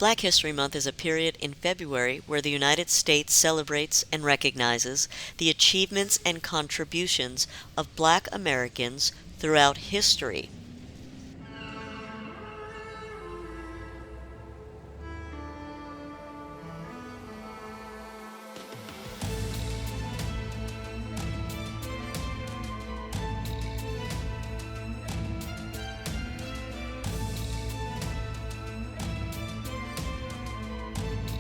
Black History Month is a period in February where the United States celebrates and recognizes the achievements and contributions of Black Americans throughout history.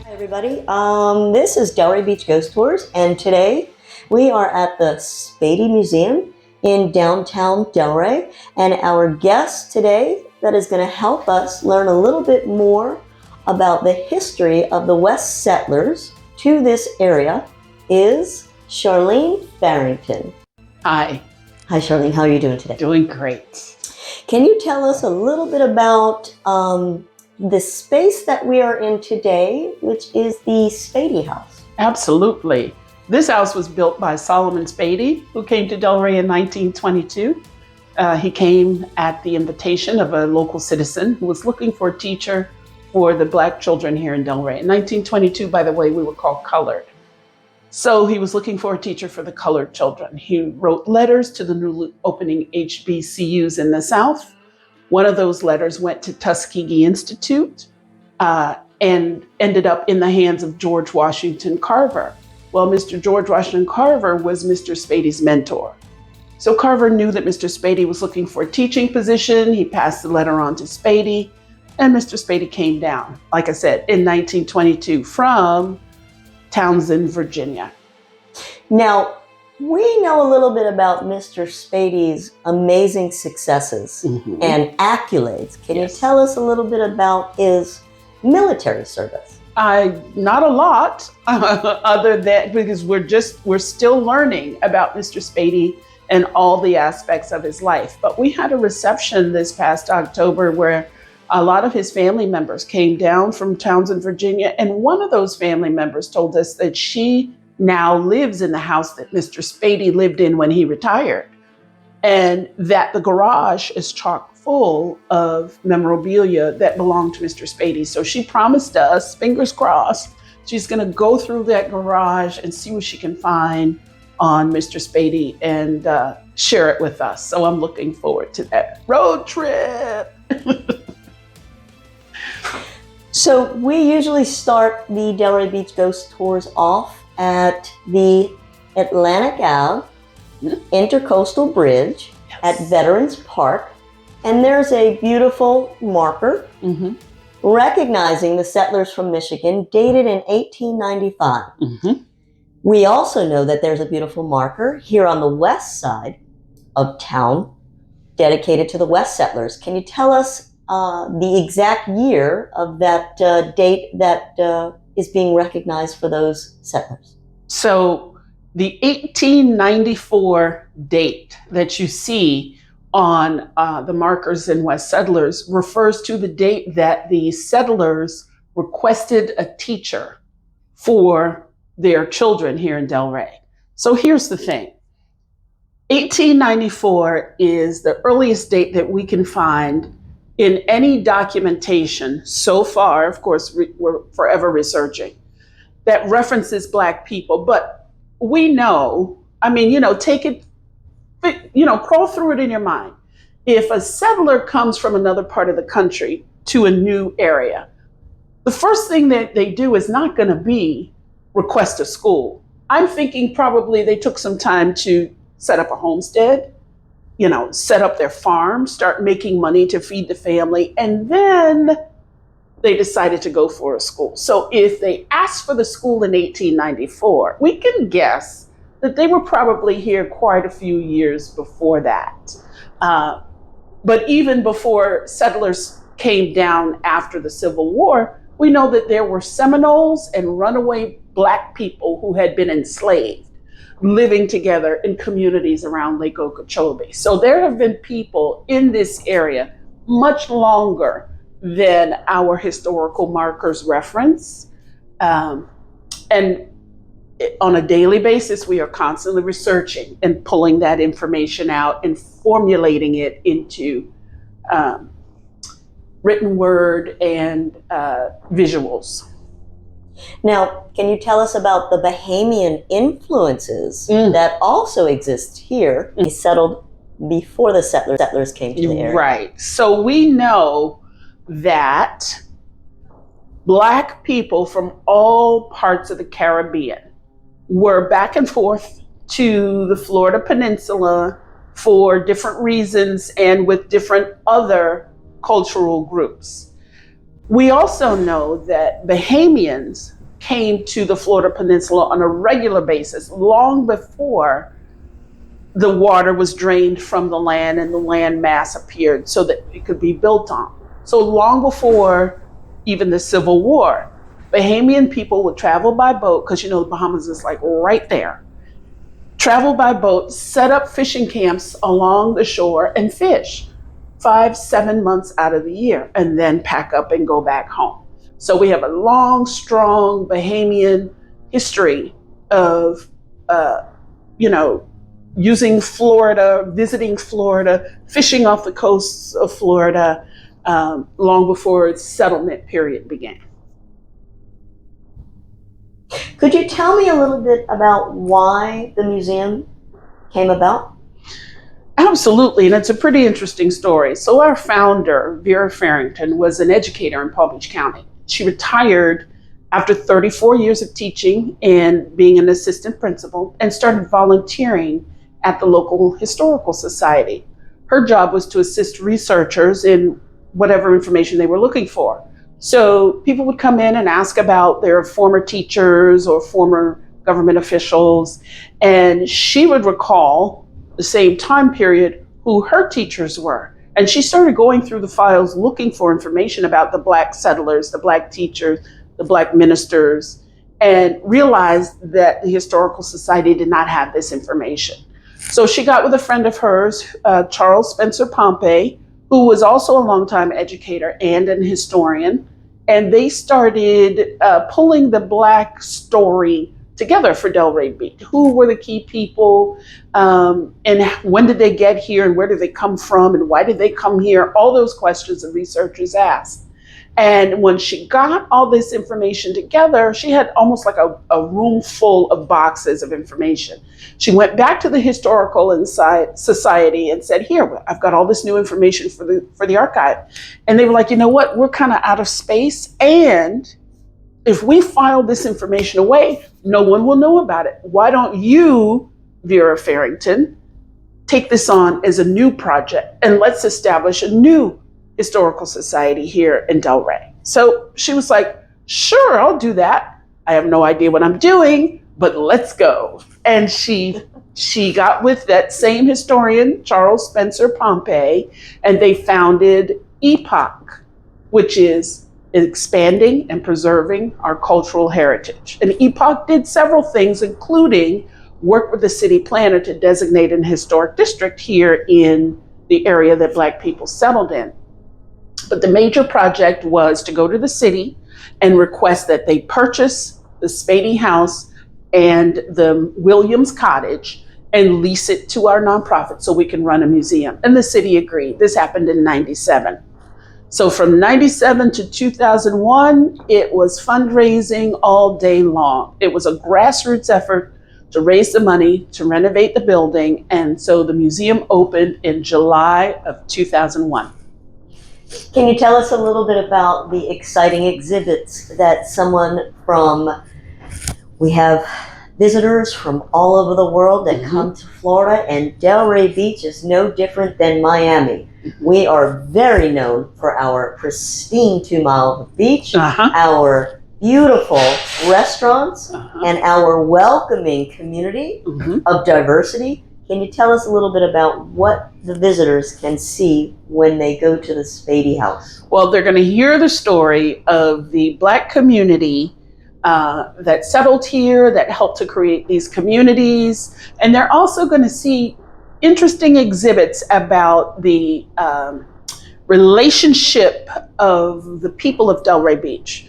Everybody. This is Delray Beach Ghost Tours, and today we are at the Spady Museum in downtown Delray, and our guest today that is going to help us learn a little bit more about the history of the West settlers to this area is Charlene Farrington. Hi. Hi, Charlene. How are you doing today? Doing great. Can you tell us a little bit about the space that we are in today, which is the Spady House? Absolutely. This house was built by Solomon Spady, who came to Delray in 1922. He came at the invitation of a local citizen who was looking for a teacher for the Black children here in Delray. In 1922, by the way, we were called colored. So he was looking for a teacher for the colored children. He wrote letters to the newly opening HBCUs in the South. One of those letters went to Tuskegee Institute and ended up in the hands of George Washington Carver. Well, Mr. George Washington Carver was Mr. Spady's mentor. So Carver knew that Mr. Spady was looking for a teaching position. He passed the letter on to Spady, and Mr. Spady came down, like I said, in 1922 from Townsend, Virginia. Now, we know a little bit about Mr. Spady's amazing successes and accolades. Can you tell us a little bit about his military service? Not a lot, other than because we're still learning about Mr. Spady and all the aspects of his life. But we had a reception this past October where a lot of his family members came down from Townsend, Virginia, and one of those family members told us that she now lives in the house that Mr. Spady lived in when he retired, and that the garage is chock full of memorabilia that belonged to Mr. Spady. So she promised us, fingers crossed, she's going to go through that garage and see what she can find on Mr. Spady and share it with us. So I'm looking forward to that road trip. So we usually start the Delray Beach Ghost Tours off at the Atlantic Ave Intercoastal Bridge at Veterans Park. And there's a beautiful marker recognizing the settlers from Michigan dated in 1895. We also know that there's a beautiful marker here on the west side of town dedicated to the West settlers. Can you tell us the exact year of that date that is being recognized for those settlers? So the 1894 date that you see on the markers in West Settlers refers to the date that the settlers requested a teacher for their children here in Delray. So here's the thing. 1894 is the earliest date that we can find in any documentation so far. Of course, we're forever researching, that references Black people. But we know, take it, crawl through it in your mind. If a settler comes from another part of the country to a new area, the first thing that they do is not going to be request a school. I'm thinking probably they took some time to set up a homestead, set up their farm, start making money to feed the family, and then they decided to go for a school. So if they asked for the school in 1894, we can guess that they were probably here quite a few years before that. But even before settlers came down after the Civil War, we know that there were Seminoles and runaway Black people who had been enslaved, living together in communities around Lake Okeechobee. So there have been people in this area much longer than our historical markers reference. And on a daily basis, we are constantly researching and pulling that information out and formulating it into written word and visuals. Now, can you tell us about the Bahamian influences that also exist here? They settled before the settlers came to the area. Right. So we know that Black people from all parts of the Caribbean were back and forth to the Florida Peninsula for different reasons and with different other cultural groups. We also know that Bahamians came to the Florida Peninsula on a regular basis long before the water was drained from the land and the land mass appeared so that it could be built on. So long before even the Civil War, Bahamian people would travel by boat, because the Bahamas is like right there. Travel by boat, set up fishing camps along the shore and fish 5-7 months out of the year, and then pack up and go back home. So we have a long, strong Bahamian history of, using Florida, visiting Florida, fishing off the coasts of Florida, long before its settlement period began. Could you tell me a little bit about why the museum came about? Absolutely, and it's a pretty interesting story. So our founder, Vera Farrington, was an educator in Palm Beach County. She retired after 34 years of teaching and being an assistant principal, and started volunteering at the local historical society. Her job was to assist researchers in whatever information they were looking for. So people would come in and ask about their former teachers or former government officials, and she would recall the same time period who her teachers were. And she started going through the files looking for information about the Black settlers, the Black teachers, the Black ministers, and realized that the Historical Society did not have this information. So she got with a friend of hers, Charles Spencer Pompey, who was also a longtime educator and an historian, and they started pulling the Black story together for Delray Beach. Who were the key people, and when did they get here, and where did they come from, and why did they come here? All those questions the researchers asked. And when she got all this information together, she had almost like a room full of boxes of information. She went back to the Historical Society and said, here, I've got all this new information for the archive. And they were like, you know what, we're kind of out of space, and if we file this information away, no one will know about it. Why don't you, Vera Farrington, take this on as a new project, and let's establish a new historical society here in Delray. So she was like, sure, I'll do that. I have no idea what I'm doing, but let's go. And she got with that same historian, Charles Spencer Pompey, and they founded EPOC, which is expanding and preserving our cultural heritage. And EPOC did several things, including work with the city planner to designate an historic district here in the area that Black people settled in. But the major project was to go to the city and request that they purchase the Spady house and the Williams cottage and lease it to our nonprofit so we can run a museum. And the city agreed. This happened in 97. So from 97 to 2001, it was fundraising all day long. It was a grassroots effort to raise the money to renovate the building. And so the museum opened in July of 2001. Can you tell us a little bit about the exciting exhibits that we have visitors from all over the world that come to Florida, and Delray Beach is no different than Miami. We are very known for our pristine 2 miles of beach, our beautiful restaurants, and our welcoming community of diversity. Can you tell us a little bit about what the visitors can see when they go to the Spady house? Well, they're going to hear the story of the Black community that settled here, that helped to create these communities. And they're also going to see interesting exhibits about the relationship of the people of Delray Beach.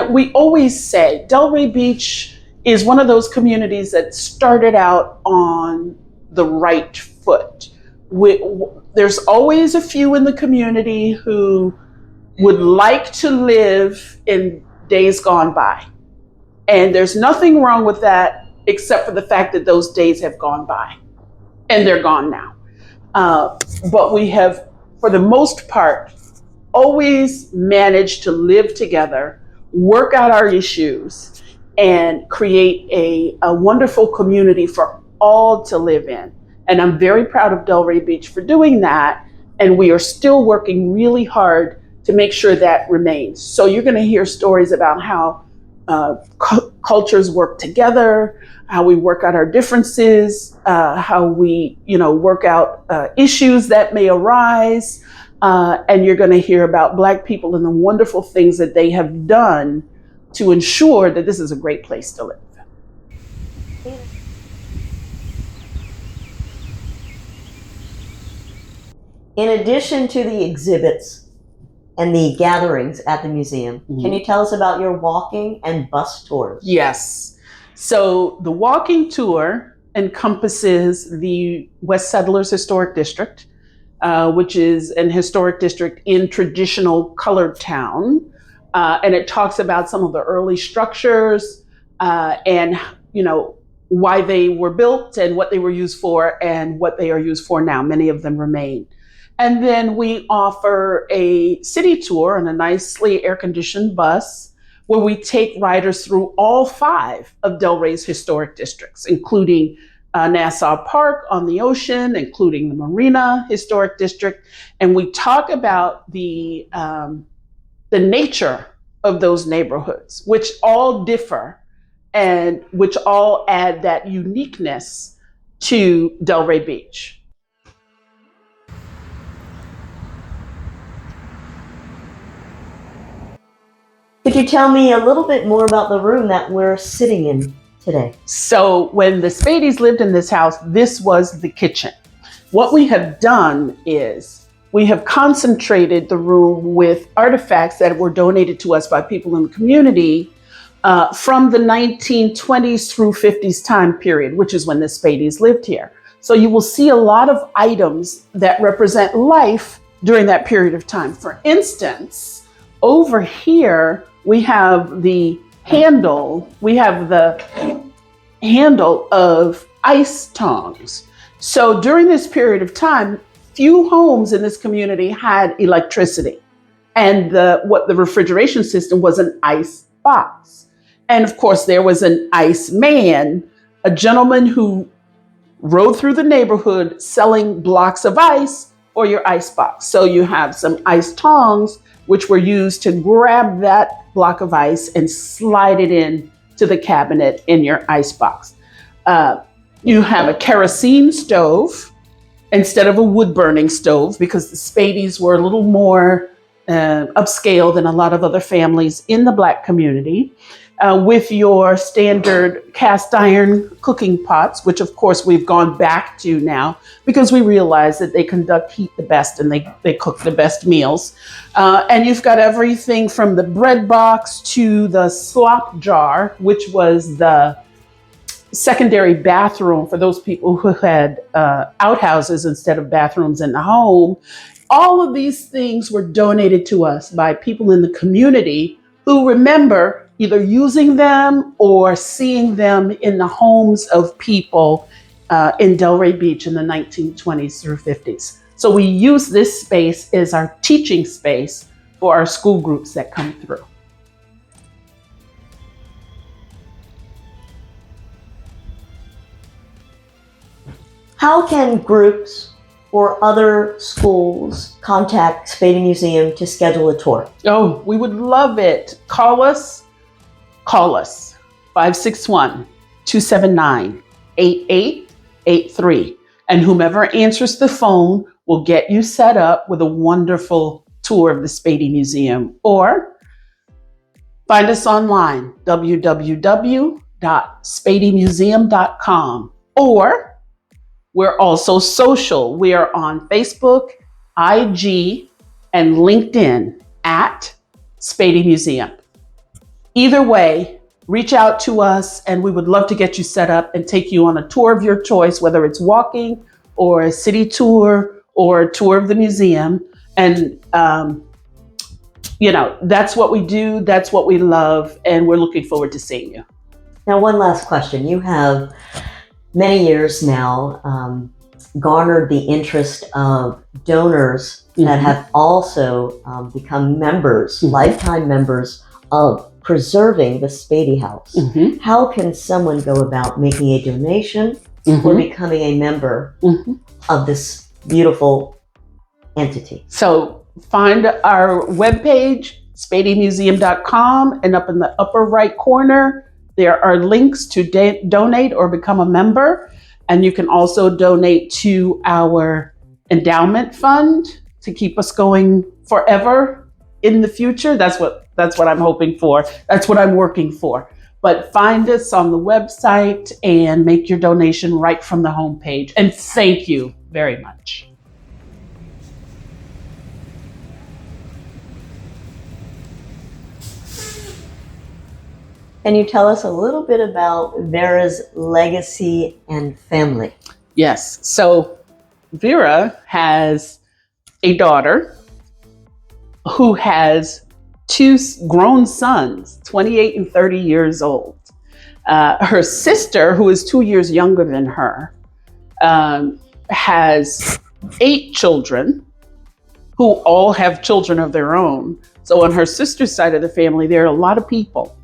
We always say Delray Beach is one of those communities that started out on the right foot. There's always a few in the community who would like to live in days gone by. And there's nothing wrong with that, except for the fact that those days have gone by and they're gone now. But we have, for the most part, always managed to live together, work out our issues, and create a wonderful community for all to live in. And I'm very proud of Delray Beach for doing that. And we are still working really hard to make sure that remains. So you're going to hear stories about how cultures work together, how we work out our differences, how we, work out issues that may arise. And you're going to hear about Black people and the wonderful things that they have done to ensure that this is a great place to live. In addition to the exhibits and the gatherings at the museum, can you tell us about your walking and bus tours? Yes. So the walking tour encompasses the West Settlers Historic District, which is an historic district in traditional colored town. And it talks about some of the early structures and, why they were built and what they were used for and what they are used for now. Many of them remain. And then we offer a city tour on a nicely air-conditioned bus where we take riders through all 5 of Delray's historic districts, including Nassau Park on the ocean, including the Marina Historic District. And we talk about the nature of those neighborhoods, which all differ and which all add that uniqueness to Delray Beach. Could you tell me a little bit more about the room that we're sitting in today? So when the Spadys lived in this house, this was the kitchen. What we have done is we have concentrated the room with artifacts that were donated to us by people in the community from the 1920s through 50s time period, which is when the Spadys lived here. So you will see a lot of items that represent life during that period of time. For instance, over here, we have the handle of ice tongs. So during this period of time, few homes in this community had electricity. And what the refrigeration system was an ice box. And of course, there was an ice man, a gentleman who rode through the neighborhood selling blocks of ice for your ice box. So you have some ice tongs, which were used to grab that block of ice and slide it in to the cabinet in your ice box. You have a kerosene stove instead of a wood-burning stove because the Spadys were a little more upscale than a lot of other families in the Black community. With your standard cast iron cooking pots, which of course we've gone back to now because we realize that they conduct heat the best and they cook the best meals. And you've got everything from the bread box to the slop jar, which was the secondary bathroom for those people who had outhouses instead of bathrooms in the home. All of these things were donated to us by people in the community who remember either using them or seeing them in the homes of people in Delray Beach in the 1920s through 50s. So we use this space as our teaching space for our school groups that come through. How can groups or other schools contact Spady Museum to schedule a tour? Oh, we would love it. Call us 561-279-8883. And whomever answers the phone will get you set up with a wonderful tour of the Spady Museum. Or find us online, www.spadymuseum.com. Or we're also social. We are on Facebook, IG, and LinkedIn at Spady Museum. Either way, reach out to us and we would love to get you set up and take you on a tour of your choice, whether it's walking or a city tour or a tour of the museum. And that's what we do. That's what we love. And we're looking forward to seeing you. Now, one last question. You have many years now garnered the interest of donors that have also become members, lifetime members of preserving the Spady House. How can someone go about making a donation or becoming a member of this beautiful entity? So find our webpage, spadymuseum.com, and up in the upper right corner, there are links to donate or become a member. And you can also donate to our endowment fund to keep us going forever in the future. That's what I'm hoping for. That's what I'm working for. But find us on the website and make your donation right from the homepage. And thank you very much. Can you tell us a little bit about Vera's legacy and family? Yes. So Vera has a daughter who has two grown sons, 28 and 30 years old. Her sister, who is 2 years younger than her, has 8 children who all have children of their own. So on her sister's side of the family, there are a lot of people.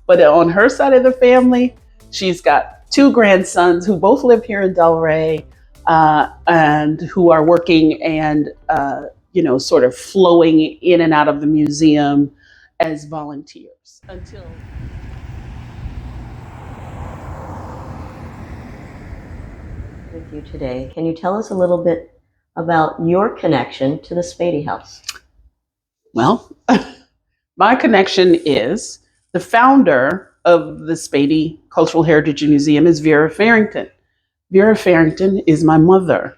But on her side of the family, she's got 2 grandsons who both live here in Delray and who are working and, sort of flowing in and out of the museum as volunteers until... With you today. Can you tell us a little bit about your connection to the Spady House? Well, my connection is the founder of the Spady Cultural Heritage Museum is Vera Farrington. Vera Farrington is my mother.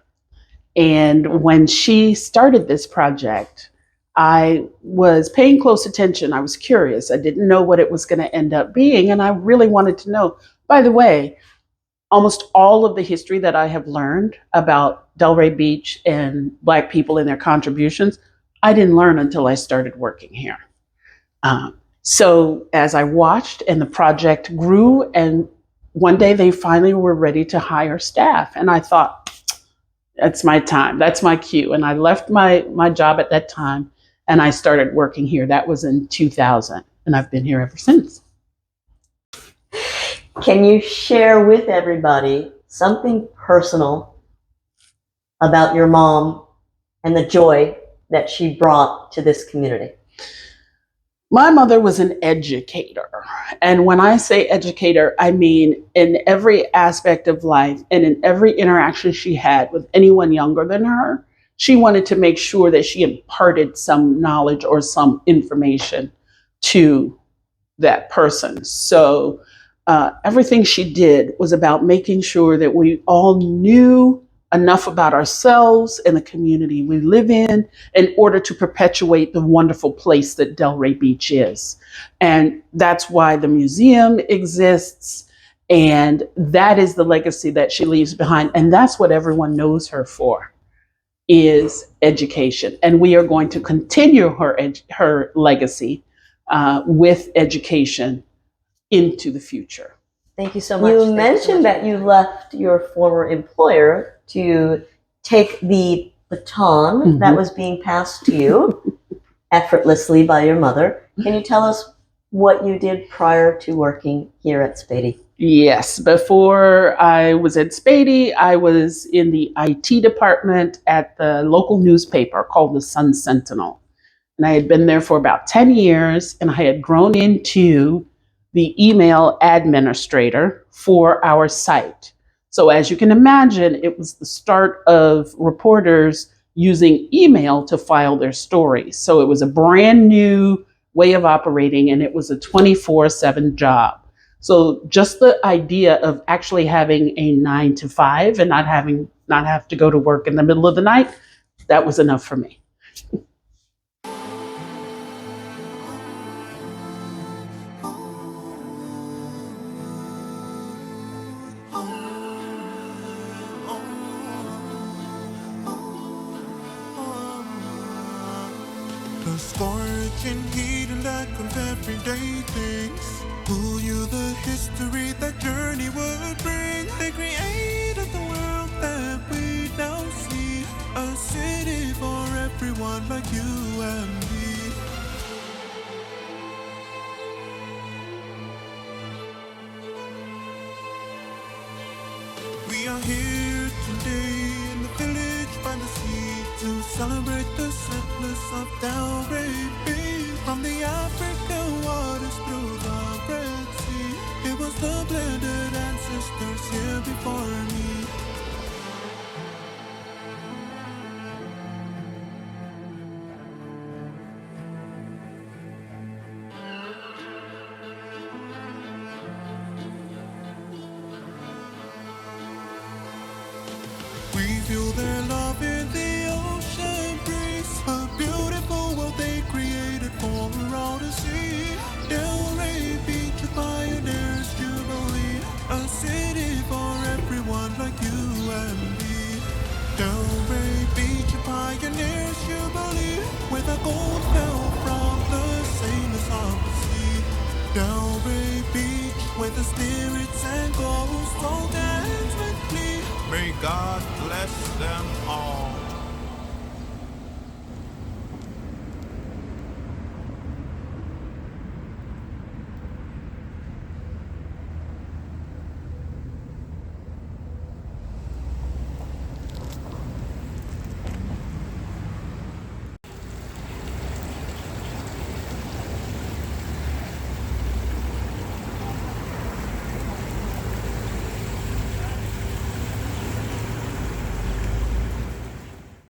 And when she started this project, I was paying close attention. I was curious. I didn't know what it was going to end up being. And I really wanted to know. By the way, almost all of the history that I have learned about Delray Beach and Black people and their contributions, I didn't learn until I started working here. So as I watched and the project grew, and one day they finally were ready to hire staff. And I thought, that's my time. That's my cue. And I left my job at that time and I started working here. That was in 2000. And I've been here ever since. Can you share with everybody something personal about your mom and the joy that she brought to this community? My mother was an educator. And when I say educator, I mean in every aspect of life and in every interaction she had with anyone younger than her, she wanted to make sure that she imparted some knowledge or some information to that person. So everything she did was about making sure that we all knew enough about ourselves and the community we live in order to perpetuate the wonderful place that Delray Beach is. And that's why the museum exists. And that is the legacy that she leaves behind. And that's what everyone knows her for, is education. And we are going to continue her legacy with education into the future. Thank you so much. You mentioned that you left your former employer to take the baton that was being passed to you effortlessly by your mother. Can you tell us what you did prior to working here at Spady? Yes, before I was at Spady, I was in the IT department at the local newspaper called the Sun Sentinel. And I had been there for about 10 years, and I had grown into the email administrator for our site. So as you can imagine, it was the start of reporters using email to file their stories. So it was a brand new way of operating, and it was a 24/7 job. So just the idea of actually having a 9 to 5 and not have to go to work in the middle of the night, that was enough for me. The scorching heat and lack of everyday things. Who knew the history that journey would bring? They created the world that we now see. A city for everyone like you and me. We are here today in the village by the sea to celebrate the settlers of Delray Beach. From the African waters through the Red Sea, it was the blended ancestors here before me.